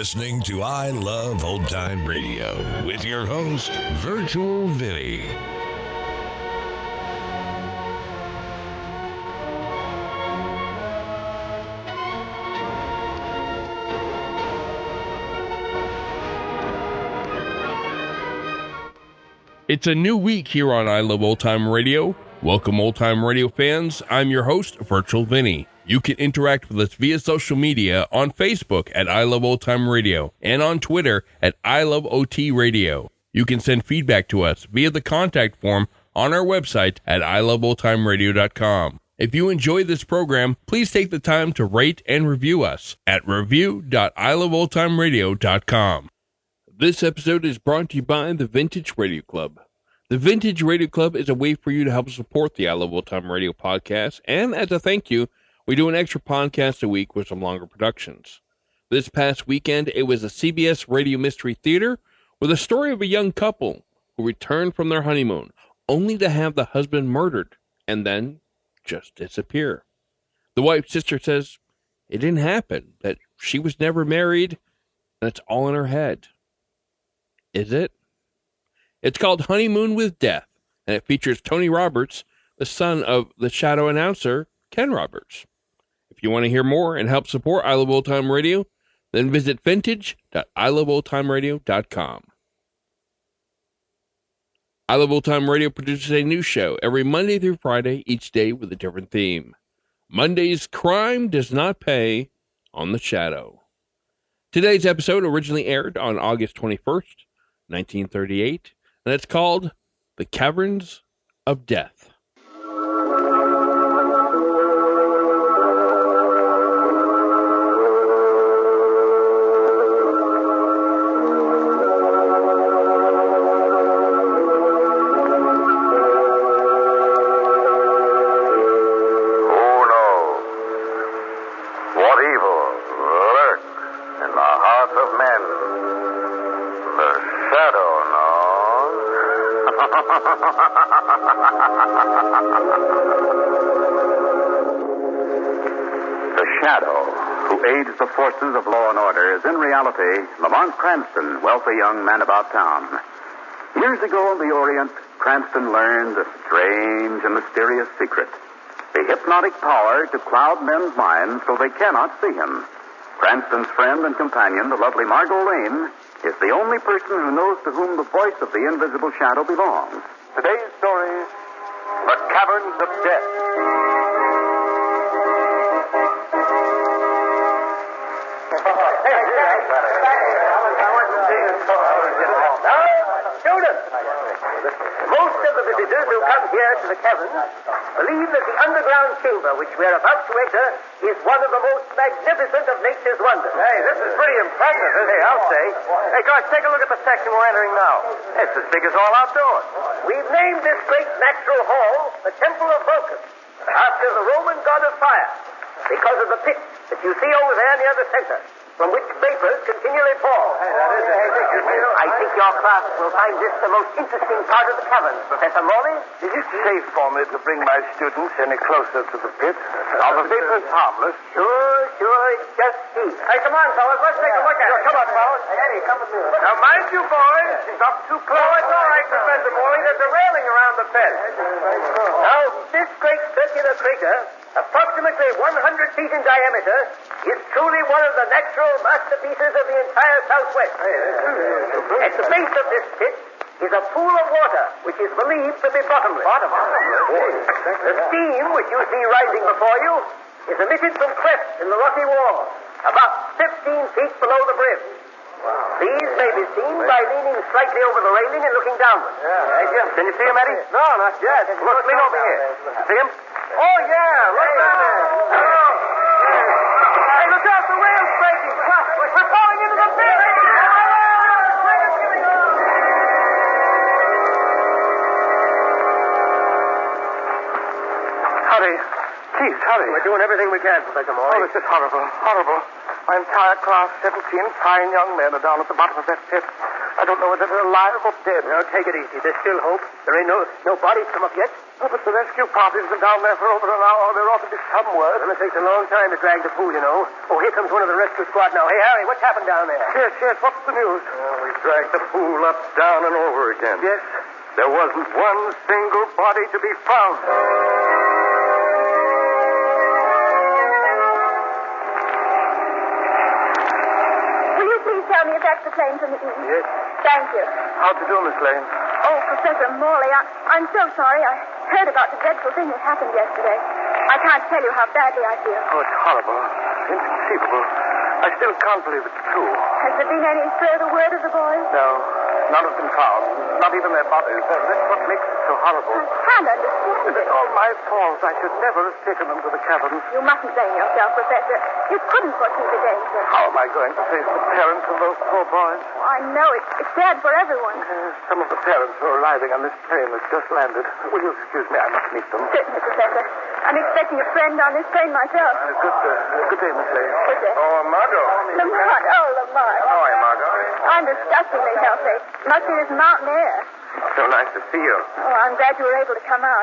listening to I Love Old Time Radio with your host, Virtual Vinny. It's a new week here on I Love Old Time Radio. Welcome, Old Time Radio fans. I'm your host, Virtual Vinny. You can interact with us via social media on Facebook at I Love Old Time Radio and on Twitter at I Love OT Radio. You can send feedback to us via the contact form on our website at iloveoldtimeradio.com. If you enjoy this program, please take the time to rate and review us at review.iloveoldtimeradio.com. This episode is brought to you by the Vintage Radio Club. The Vintage Radio Club is a way for you to help support the I Love Old Time Radio podcast, and as a thank you, we do an extra podcast a week with some longer productions. This past weekend, it was a CBS Radio Mystery Theater with a story of a young couple who returned from their honeymoon, only to have the husband murdered and then just disappear. The wife's sister says it didn't happen, that she was never married, and it's all in her head. Is it? It's called Honeymoon with Death, and it features Tony Roberts, the son of the Shadow announcer, Ken Roberts. If you want to hear more and help support I Love Old Time Radio, then visit vintage.iloveoldtimeradio.com. I Love Old Time Radio produces a new show every Monday through Friday, each day with a different theme. Monday's Crime Does Not Pay on the Shadow. Today's episode originally aired on August 21st, 1938, and it's called The Caverns of Death. The Shadow, who aids the forces of law and order, is in reality Lamont Cranston, wealthy young man about town. Years ago in the Orient, Cranston learned a strange and mysterious secret, the hypnotic power to cloud men's minds so they cannot see him. Cranston's friend and companion, the lovely Margot Lane, is the only person who knows to whom the voice of the invisible shadow belongs. Today's story, The Caverns of Death. Now, students, most of the visitors who come here to the caverns believe that the underground chamber which we're about to enter is one of the most magnificent of nature's wonders. Hey, this is pretty impressive, isn't it? I'll say. Hey, guys, take a look at the section we're entering now. It's as big as all outdoors. We've named this great natural hall the Temple of Vulcan, after the Roman god of fire, because of the pit that you see over there near the center, from which vapors continually fall. I think your class will find this the most interesting part of the cavern, Professor Morley. Is it safe for me to bring my students any closer to the pit? Are the vapors harmless? Sure, just see. Hey, come on, fellas, let's take a look at it. Come on, fellas. Eddie, come with me. Now, mind you, boys, stop too close. Oh, it's all right, Professor Morley. There's a railing around the pit. Now, this great circular crater, approximately 100 feet in diameter, is truly one of the natural masterpieces of the entire Southwest. At the base of this pit is a pool of water, which is believed to be bottomless. The steam which you see rising before you is emitted from clefts in the rocky wall, about 15 feet below the brim. These may be seen by leaning slightly over the railing and looking downward. Can you see him, Eddie? No, not yet. Look, lean over here. See him? Oh, yeah, look down there. Hey, look out, the rail's breaking. We're falling into the pit. Hurry. Please, hurry. We're doing everything we can, Professor Morley. Oh, this is horrible, horrible. My entire class, 17 fine young men, are down at the bottom of that pit. I don't know whether they're alive or dead. Now, take it easy. There's still hope. There ain't no bodies come up yet. Oh, but the rescue party's been down there for over an hour. There ought to be some word. It takes a long time to drag the pool, you know. Oh, here comes one of the rescue squad now. Hey, Harry, what's happened down there? Yes. What's the news? We dragged the pool up, down, and over again. Yes? There wasn't one single body to be found. Will you please tell me if that's the plane from the east? Yes. Thank you. How'd you do, Miss Lane? Oh, Professor Morley, I'm so sorry. I heard about the dreadful thing that happened yesterday. I can't tell you how badly I feel. Oh, it's horrible. Inconceivable. I still can't believe it's true. Has there been any further word of the boys? No. None have been found. Not even their bodies. That's what makes it so horrible. I can't understand it. It's all my fault. I should never have taken them to the caverns. You mustn't blame yourself, Professor. You couldn't foresee the danger. How am I going to face the parents of those poor boys? Oh, I know. It's sad for everyone. Some of the parents who are arriving on this plane has just landed. Will you excuse me? I must meet them. Certainly, Professor. I'm expecting a friend on this plane myself. Good day, Miss Lane. Good day. Oh, Margot. Lamont. Oh, Lamont. How are you, Margot? I'm disgustingly healthy. Must be this mountain air. So nice to see you. Oh, I'm glad you were able to come out.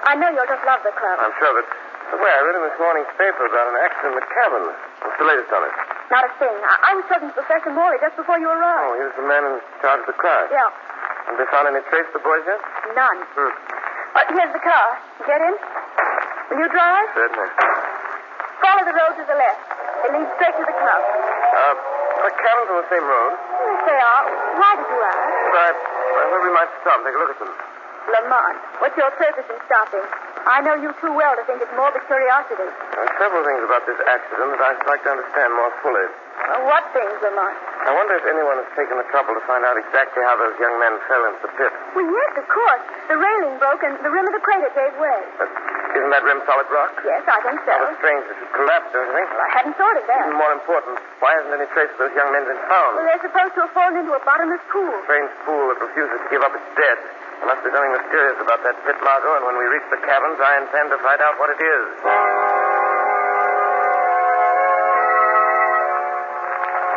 I know you'll just love the club. I'm sure that... Well, I read in this morning's paper about an accident in the Caverns. What's the latest on it? Not a thing. I was talking to Professor Morley just before you Oh, arrived. he was the man in charge of the crowd. Yeah. Have they found any trace of the boys yet? None. Here's the car. Get in. Will you drive? Certainly. Follow the road to the left. It leads straight to the club. The Caverns on the same road? Yes, they are. Why did you ask? I thought we might stop and take a look at them. Lamont, what's your purpose in stopping? I know you too well to think it's morbid curiosity. There are several things about this accident that I'd like to understand more fully. What things, Lamont? I wonder if anyone has taken the trouble to find out exactly how those young men fell into the pit. Well, yes, of course. The railing broke and the rim of the crater gave way. But isn't that rim solid rock? Yes, I think so. Rather strange that it collapsed, don't you think? Well, I hadn't thought of that. Even more important, why hasn't any trace of those young men been found? Well, they're supposed to have fallen into a bottomless pool. Strange pool that refuses to give up its dead. There must be something mysterious about that pit, Margot, and when we reach the caverns, I intend to find out what it is.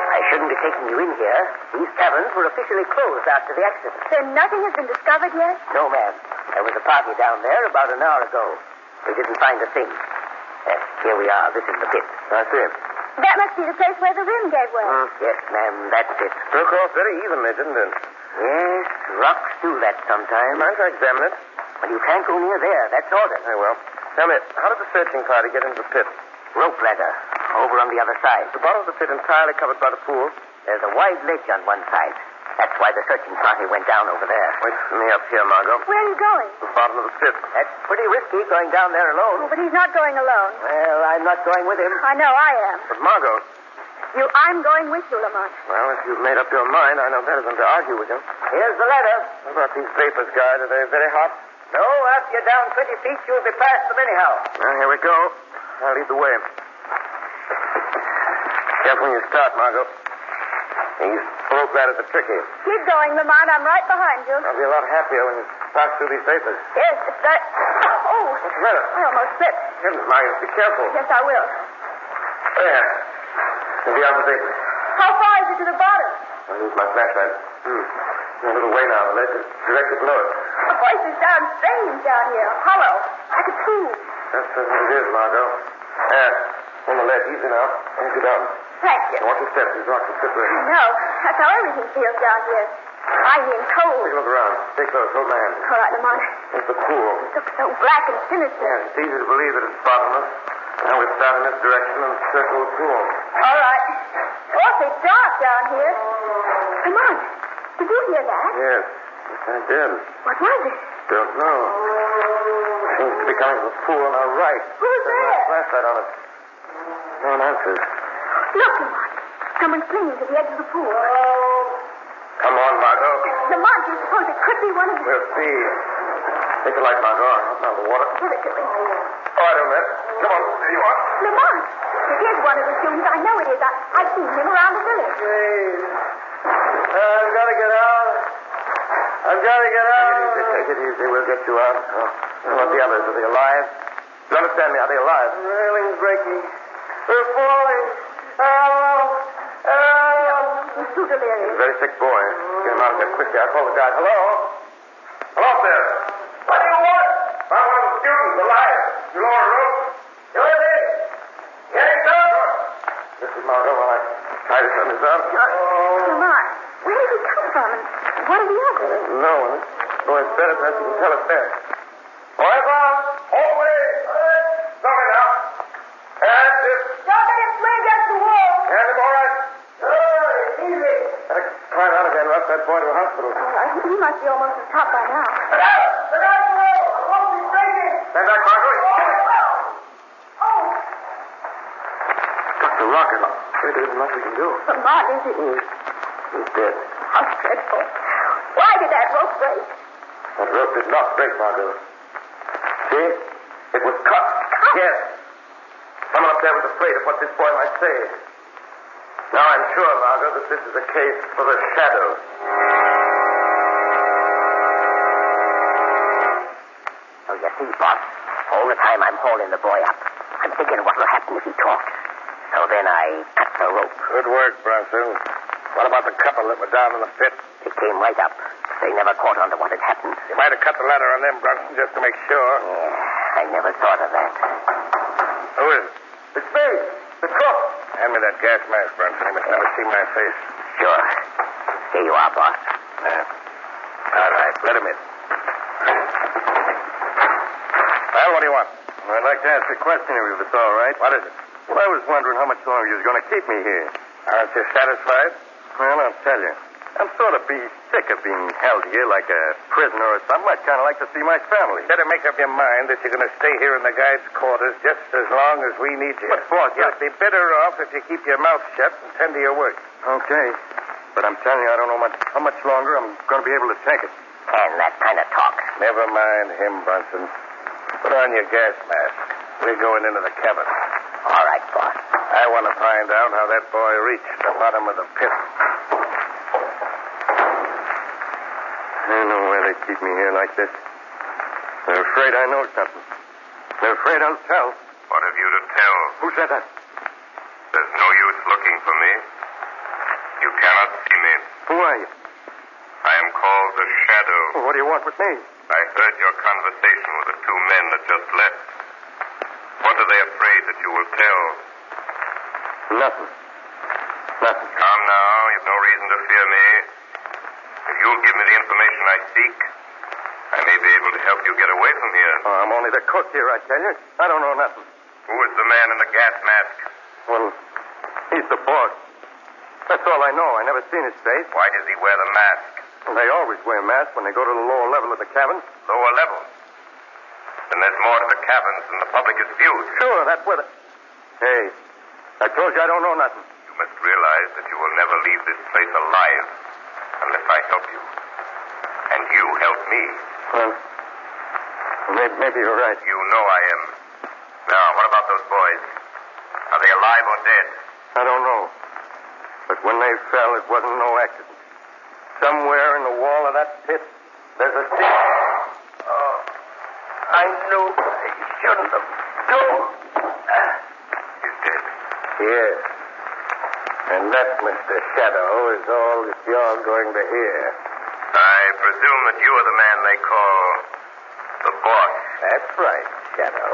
I shouldn't be taking you in here. These caverns were officially closed after the accident. Then nothing has been discovered yet? No, ma'am. There was a party down there about an hour ago. We didn't find a thing. Here we are. This is the pit. I see it. That must be the place where the rim gave way. Yes, ma'am, that's it. Broke off very evenly, didn't it? Yes, rocks do that sometimes. Mind if I examine it? Well, you can't go near there. That's ordered. Very well. Tell me, how did the searching party get into the pit? Rope ladder. Over on the other side. The bottom of the pit entirely covered by the pool? There's a wide ledge on one side. That's why the searching party went down over there. Wait for me up here, Margot. Where are you going? The bottom of the pit. That's pretty risky going down there Oh, alone. but he's not going alone. Well, I'm not going with him. I know I am. But Margot... I'm going with you, Lamont. Well, if you've made up your mind, I know better than to argue with you. Here's the ladder. What about these vapors, guys? Are they very hot? No, after you're down 20 feet, you'll be past them anyhow. Well, here we go. I'll lead the way. Careful when you start, Margot. These rope ladders are tricky. Keep going, Lamont. I'm right behind you. I'll be a lot happier when you pass through these vapors. Yes, it's that... Oh, What's the matter? I almost slipped. Heavens, Margot, be careful. Yes, I will. There. Beyond the vapors. How far is it to the bottom? I'll use my flashlight. A little way now. The ledge is directly below it. The voices sound strange down here. Hollow. Like a tube. That's what it is, Margot. There. On the ledge. Easy now. Don't get down. Thank you. Watch your steps. These rocks are slippery. No, that's how everything feels down here. Icy and cold. Take a look around. Stay close. Hold my hand. All right, Lamont. There's the pool. It looks so black and sinister. Yeah, it's easy to believe that it's bottomless. Now we start in this direction and circle the pool. All right. Awfully dark down here. Lamont, did you hear that? Yes. Yes, I did. What was it? Don't know. Seems to be coming from the pool on our right. Who's there? Flashlight on it. No one answers. Look, Lamont. Someone's clinging to the edge of the pool. Come on, Margot. Lamont, do you suppose it could be one of the... We'll see. Take the light, Margot. I'll out the water. Give it to me. All right, old man. Come on. There you are. Lamont, it is one of the students. I know it is. I've seen him around the village. I've got to get out. I've got to get out. Take it easy. We'll get you out. What about the others? Are they alive? You understand me? Are they alive? The railing's breaking. We're falling. Help! Help! He's too delirious. Very sick boy. Get him out of there quickly. I'll call the guide. Hello? Hello up there. What do you want? Found Lamar, where did he come from? And what are the others? No. Oh, it's better perhaps you can tell us there. All right, boss. Always. Sorry now. And this. Don't let him swing against the wall. And him all right. Easy. Climb out again. Rush that boy to a hospital. He must be almost on top by now. Look out! Look out the wall! I won't be breaking. Stand back, Margaret. Oh, Dr. Rocket. There isn't much we can do. Lamar, is it? He's dead. How dreadful. Why did that rope break? That rope did not break, Margot. See? It was cut. Yes. Someone up there was afraid of what this boy might say. Now I'm sure, Margot, that this is a case for the shadow. So you see, boss, all the time I'm holding the boy up, I'm thinking what will happen if he talks. So then I cut the rope. Good work, Bronson. What about the couple that were down in the pit? They came right up. They never caught on to what had happened. You might have cut the ladder on them, Bronson, just to make sure. Yeah, I never thought of that. Who is it? It's me, the cook. Hand me that gas mask, Bronson. He must never see my face. Sure. Here you are, boss. All right, let him in. Well, what do you want? I'd like to ask a question if it's all right. What is it? Well, I was wondering how much longer you was going to keep me here. Aren't you satisfied? Well, I'll tell you. I'm sort of sick of being held here like a prisoner or something. I'd kind of like to see my family. Better make up your mind that you're going to stay here in the guides' quarters just as long as we need you. But, boss, You'd be better off if you keep your mouth shut and tend to your work. Okay. But I'm telling you, I don't know how much longer I'm going to be able to take it. And that kind of talk. Never mind him, Bunsen. Put on your gas mask. We're going into the cabin. All right, boss. I want to find out how that boy reached the bottom of the pit. I don't know why they keep me here like this. They're afraid I know something. They're afraid I'll tell. What have you to tell? Who said that? There's no use looking for me. You cannot see me. Who are you? I am called the Shadow. Well, what do you want with me? I heard your conversation with the two men that just left. What are they afraid that you will tell? Nothing. Nothing. Come now. You've no reason to fear me. If you'll give me the information I seek, I may be able to help you get away from here. Oh, I'm only the cook here, I tell you. I don't know nothing. Who is the man in the gas mask? Well, he's the boss. That's all I know. I never seen his face. Why does he wear the mask? Well, they always wear masks when they go to the lower level of the cabin. Lower level? Then there's more to the cabins than the public is viewed. Sure, that's where the... Hey, I told you I don't know nothing. You must realize that you will never leave this place alive unless I help you. And you help me. Well, maybe you're right. You know I am. Now, what about those boys? Are they alive or dead? I don't know. But when they fell, it wasn't no accident. Somewhere in the wall of that pit, there's a stick. Oh, I knew I shouldn't have told. He's dead. Yes. And that, Mr. Shadow, is all that you're going to hear. I presume that you are the man they call the boss. That's right, Shadow.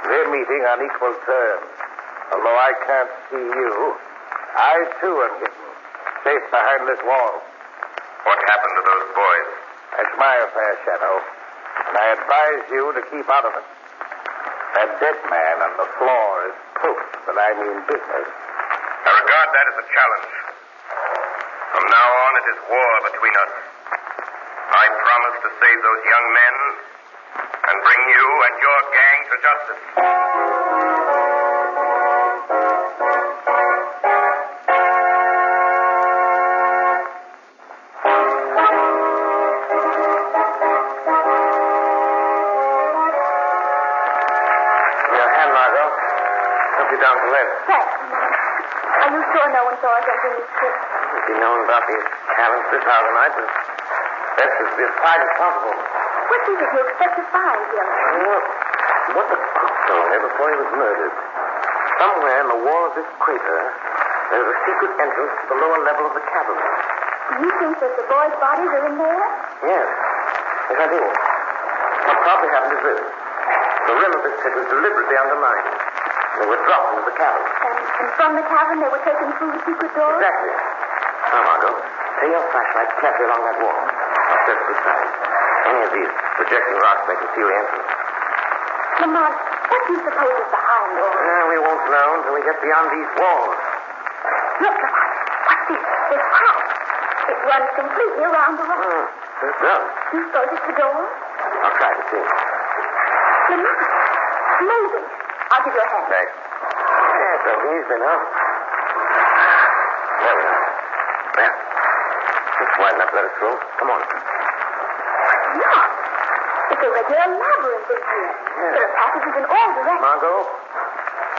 We're meeting on equal terms. Although I can't see you, I, too, am hidden, safe behind this wall. What happened to those boys? That's my affair, Shadow. And I advise you to keep out of it. That dead man on the floor is proof that I mean business. I regard that as a challenge. From now on, it is war between us. I promise to save those young men and bring you and your gang to justice. Your hand, Margot. Help you down to the left. Thanks. Are you sure no one saw us entering this pit? If you'd known about these cabins this hour tonight, the best is to be as quiet as possible. What is it you expect to find, Jim? Well, what the cook told me before he was murdered. Somewhere in the wall of this crater, there's a secret entrance to the lower level of the cabin. Do you think that the boys' bodies are in there? Yes. Yes, I do. What probably happened is this. The rim of this pit was deliberately undermined. They were dropped into the cavern. And from the cavern they were taken through the secret door? Exactly. Now, Margot, take your flashlight carefully along that wall. I'll search the side. Any of these projecting rocks may conceal the entrance. Lamont, what do you suppose is behind all this? We won't know until we get beyond these walls. Look, Lamont. What's this? This path. It runs completely around the rock. It does. Do you suppose it's the door? I'll try to see. Lamont, moving. I'll give you a hand. Thanks. Yeah, it's easy now. There we are. There. It's wide enough to let us through. Come on. Look. It's a regular labyrinth in here. Yeah. There are passages in all directions. Margot,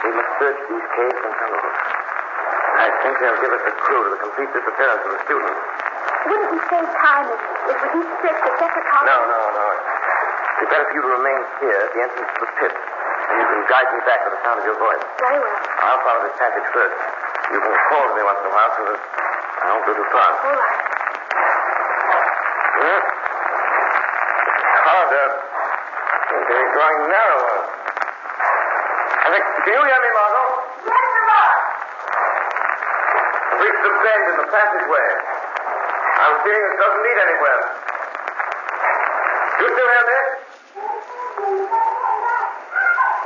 we must search these caves and tunnels. I think they'll give us a clue to the complete disappearance of the student. Wouldn't we save time if we each searched a separate column? No. It'd be better for you to remain here at the entrance to the pit. And you can guide me back to the sound of your voice. Very well. I'll follow this passage first. You can call to me once in a while so that I won't go too far. All right. Yeah. It's harder. They're growing narrower. Can you hear me, Margot? Yes, Lamont. I've reached the bend in the passageway. I'm feeling it doesn't lead anywhere. You still hear me?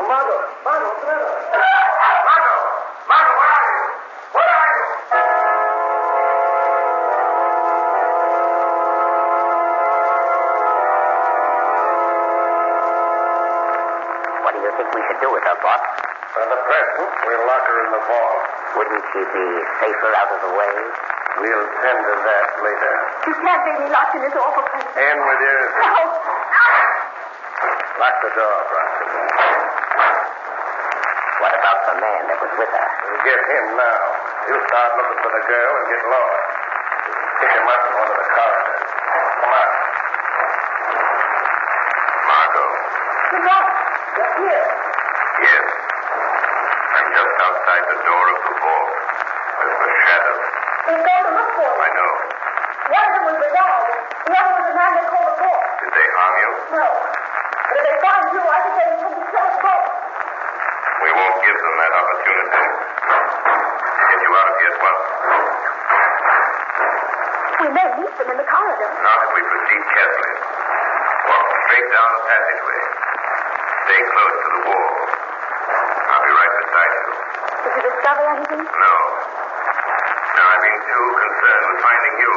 Margot, come here. Margot, where are you? Where are you? What do you think we should do with her, boss? For the present, we'll lock her in the vault. Wouldn't she be safer out of the way? We'll tend to that later. You can't leave me locked in this awful place. In with you. No. Lock the door, Bronson. What about the man that was with her? We'll get him now. He'll start looking for the girl and get lost. Pick him up in one of the corridors. Come on. Margot. Lamont, you're here. Yes. I'm just outside the door of the vault. There's a shadow. They're going to look for you. I know. One of them was the dog. The other was the man they called the boss. Did they harm you? No. But if they find you, I think they will kill us both. We won't give them that opportunity. Get you out of here at once. We may meet them in the corridor. Now that we proceed carefully. Walk straight down the passageway. Stay close to the wall. I'll be right beside you. Did you discover anything? No. Now, I've been too concerned with finding you.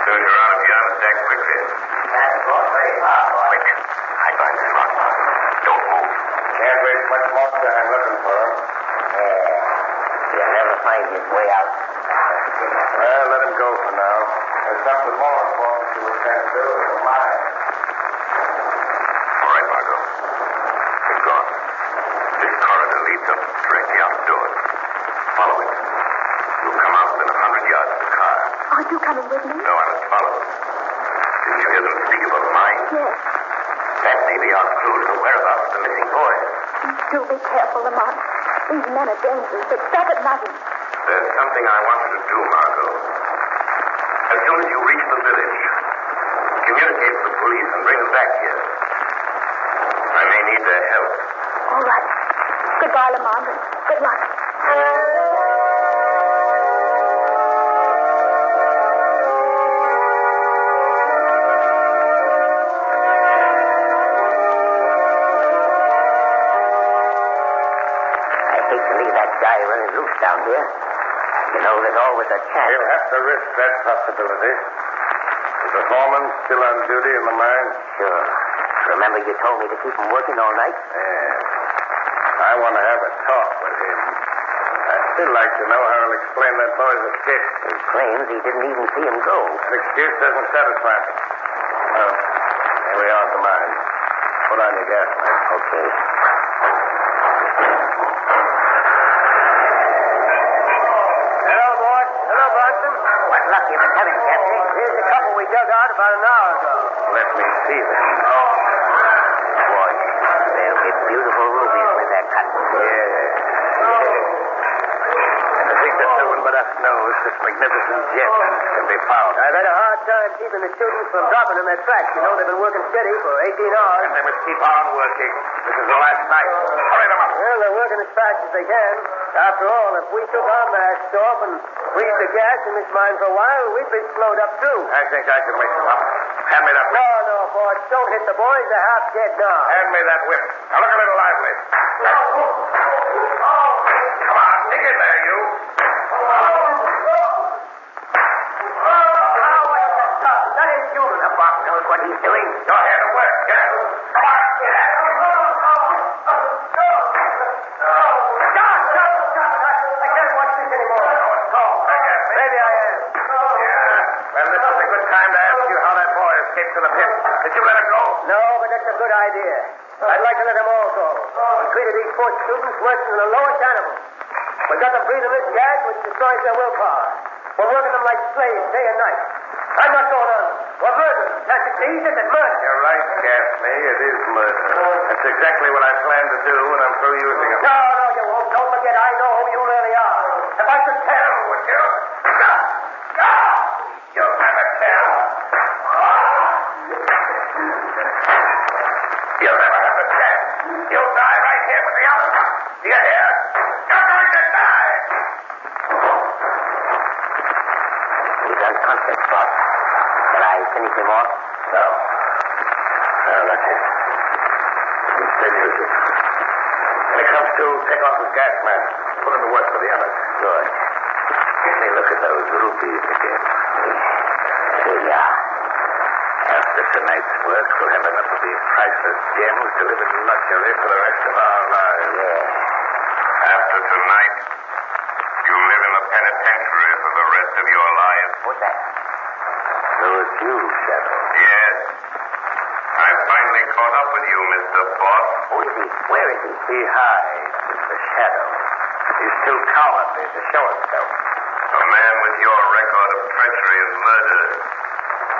Soon you're out of here, I'll attack quickly. Quick. I find this rock. Don't move. Can't waste much more time looking for him. He'll never find his way out. Well, let him go for now. There's something more important to attend to than mine. All right, Margot. It's gone. This corridor leads up directly outdoors. Follow it. You'll come out within 100 yards of the car. Aren't you coming with me? No, I must follow them. Didn't you hear them speak of a mine? Yes. That may be our clue to the whereabouts of the missing boy. Do be careful, Lamont. These men are dangerous, but stop at nothing. There's something I want you to do, Margot. As soon as you reach the village, communicate with the police and bring them back here. I may need their help. All right. Goodbye, Lamont, and good luck. Down here. You know, there's always a chance. We'll have to risk that possibility. Is the foreman still on duty in the mine? Sure. Remember you told me to keep him working all night? Yeah. I want to have a talk with him. I'd still like to know how he'll explain that boy's escape. He claims he didn't even see him go. An excuse doesn't satisfy me. Well, here we are at the mine. Put on your gas mask. Okay. What luck you been having, Captain? Here's a couple we dug out about an hour ago. Let me see them. Boy, they'll be beautiful rubies when they're cut. And I think that no one but us knows this magnificent gem can be found. I've had a hard time keeping the students from dropping in their tracks. You know, they've been working steady for 18 hours. And they must keep on working. This is the last night. Hurry them up. Well, they're working as as fast as they can. After all, if we took our masks off and breathed the gas in this mine for a while, we'd be slowed up, too. I think I can wake them up. Hand me that whip. No, boys. Don't hit the boys. They're half dead now. Hand me that whip. Now look a little lively. Come on, dig in there, you. That ain't human. The boss knows what he's doing. Your hand to work. Get it. Come on, get it. I can't watch this anymore. Maybe I am. Well, this is a good time to ask you how that boy escaped to the pit. Did you let him go? No, but that's a good idea. I'd like to let them all go. We treated these poor students worse than the lowest animals. We got them breathing this gas, which destroys their willpower. We're working them like slaves day and night. I'm not going on. We're murdering. Can't you see? This is murder. You're right, Gaffney. It is murder. That's exactly what I plan to do when I'm through using him. No, you won't. Don't forget, I know who you really are. If I could tell, Would you? You'll never tell. You'll never have a chance. You'll die right here with the others. Do you hear? You're going to die. He's unconscious, boss. Shall I finish him off? No. No, that's it. He's still useless. When it comes to take off his gas mask, put him to work for the others. Good. Let me look at those rupees again. Here you are. After tonight's work, we'll have enough of these priceless gems to live in luxury for the rest of our lives. Yeah. After tonight, you live in a penitentiary for the rest of your life. What's that? So it's you, Shadow. Yes. I finally caught up with you, Mr. Boss. Who is he? Where is he? He hides in the shadow. He's too cowardly to show himself. A man with your record of treachery and murder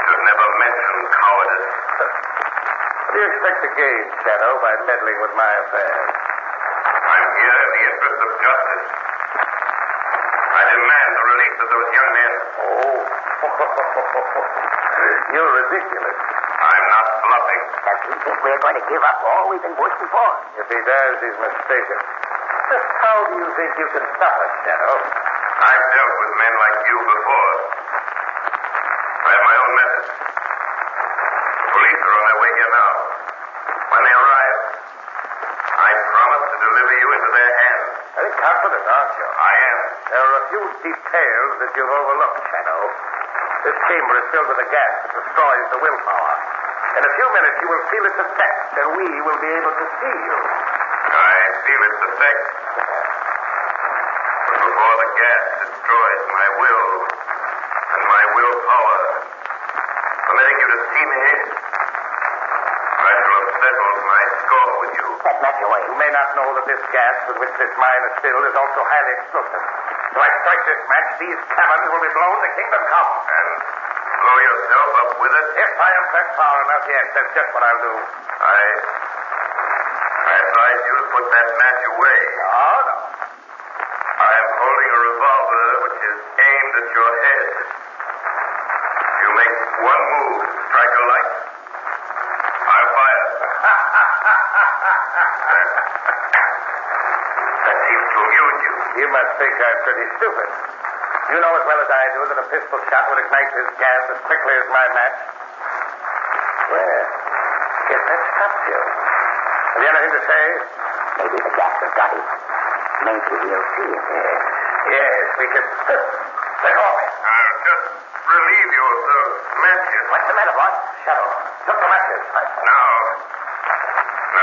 should never mention cowardice. What do you expect to gain, Shadow, by meddling with my affairs? I'm here in the interest of justice. I demand the release of those young men. Oh. You're ridiculous. I'm not bluffing. Does he think we're going to give up all we've been working for? If he does, he's mistaken. Just how do you think you can stop us, Shadow? I've dealt with men like you before. I have my own methods. The police are on their way here now. When they arrive, I promise to deliver you into their hands. Very confident, aren't you? I am. There are a few details that you've overlooked, Shadow. This chamber is filled with a gas that destroys the willpower. In a few minutes, you will feel its effect, and we will be able to see you. I feel its effect. But before the gas destroys my will and my willpower, permitting you to see me, I shall have settled my score with you. That's not your way. You may not know that this gas with which this mine is filled is also highly explosive. So I strike this match, these caverns will be blown to kingdom come. And blow yourself up with it? If I am pressed far enough, yes, that's just what I'll do. I advise you to put that match away. Oh, no. I am holding a revolver which is aimed at your head. You make one move to strike a light. I'll fire. That seems to amuse you. You must think I'm pretty stupid. You know as well as I do that a pistol shot will ignite this gas as quickly as my match. Well, guess that stops you. Have you anything to say? Maybe the gas has got him. Maybe we'll see him. Yes, we can. Let go of me. I'll just relieve you of those matches. What's the matter, boss? Shadow. Took the matches. Now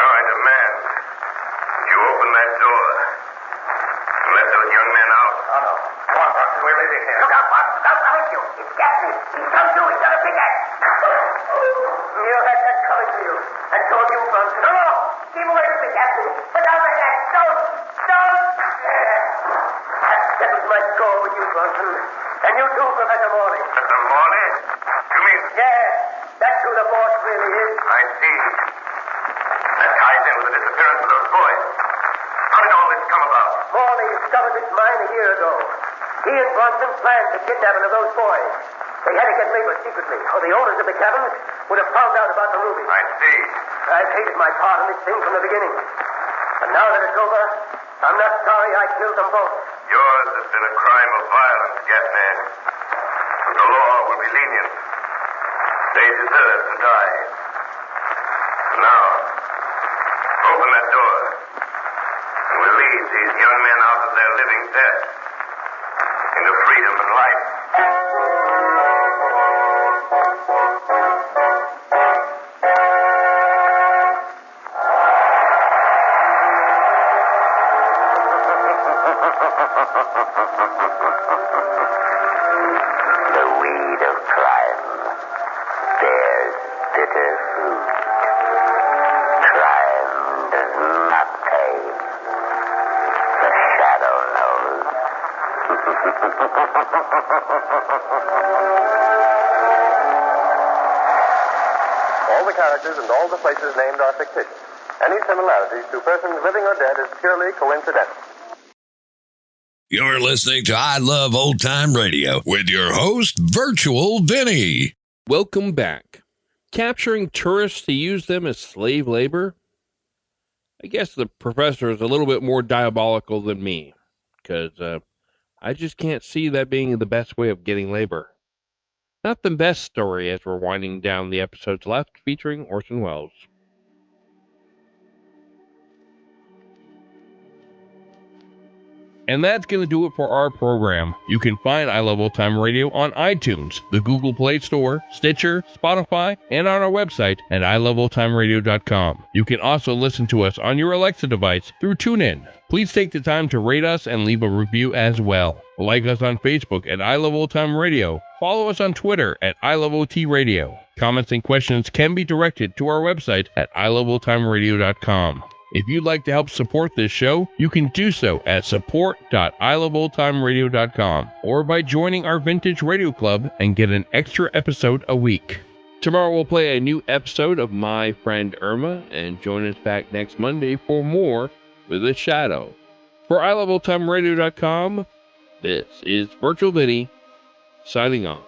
I demand that you open that door and let those young men out. Oh, no. Come on, Buck. We're leaving here. Look out, boss. Look out behind you. It's Gaffney. He's come through. He's got a big axe. You had that coming to you. And so have you, Bronson. No. Keep away from me, Gaffney. Put down that axe. Don't. That settles my score with you, Bronson. And you too, Professor Morley. Mr. Morley? You mean... Yeah, that's who the boss really is. I see. That ties in with the disappearance of those boys. How did all this come about? Morley discovered this mine a year ago. He and Bronson planned the kidnapping of those boys. They had to get labor secretly, or the owners of the caverns would have found out about the rubies. I see. I've hated my part in this thing from the beginning. And now that it's over, I'm not sorry I killed them both. Yours has been a crime of violence, Gaffney. But the law will be lenient. They deserve to die. Now, open that door. And we'll lead these young men out of their living death into freedom and life. The weed of crime bears bitter fruit. Crime does not pay. The shadow knows. All the characters and all the places named are fictitious. Any similarities to persons living or dead is purely coincidental. You're listening to I Love Old Time Radio with your host, Virtual Vinny. Welcome back. Capturing tourists to use them as slave labor? I guess the professor is a little bit more diabolical than me, because I just can't see that being the best way of getting labor. Not the best story as we're winding down the episodes left featuring Orson Welles. And that's going to do it for our program. You can find I Love Old Time Radio on iTunes, the Google Play Store, Stitcher, Spotify, and on our website at iloveoldtimeradio.com. You can also listen to us on your Alexa device through TuneIn. Please take the time to rate us and leave a review as well. Like us on Facebook at I Love Old Time Radio. Follow us on Twitter at I Love OT Radio. Comments and questions can be directed to our website at iloveoldtimeradio.com. If you'd like to help support this show, you can do so at support.iloveoldtimeradio.com or by joining our Vintage Radio Club and get an extra episode a week. Tomorrow we'll play a new episode of My Friend Irma, and join us back next Monday for more with The Shadow. For iloveoldtimeradio.com, this is Virtual Vinny, signing off.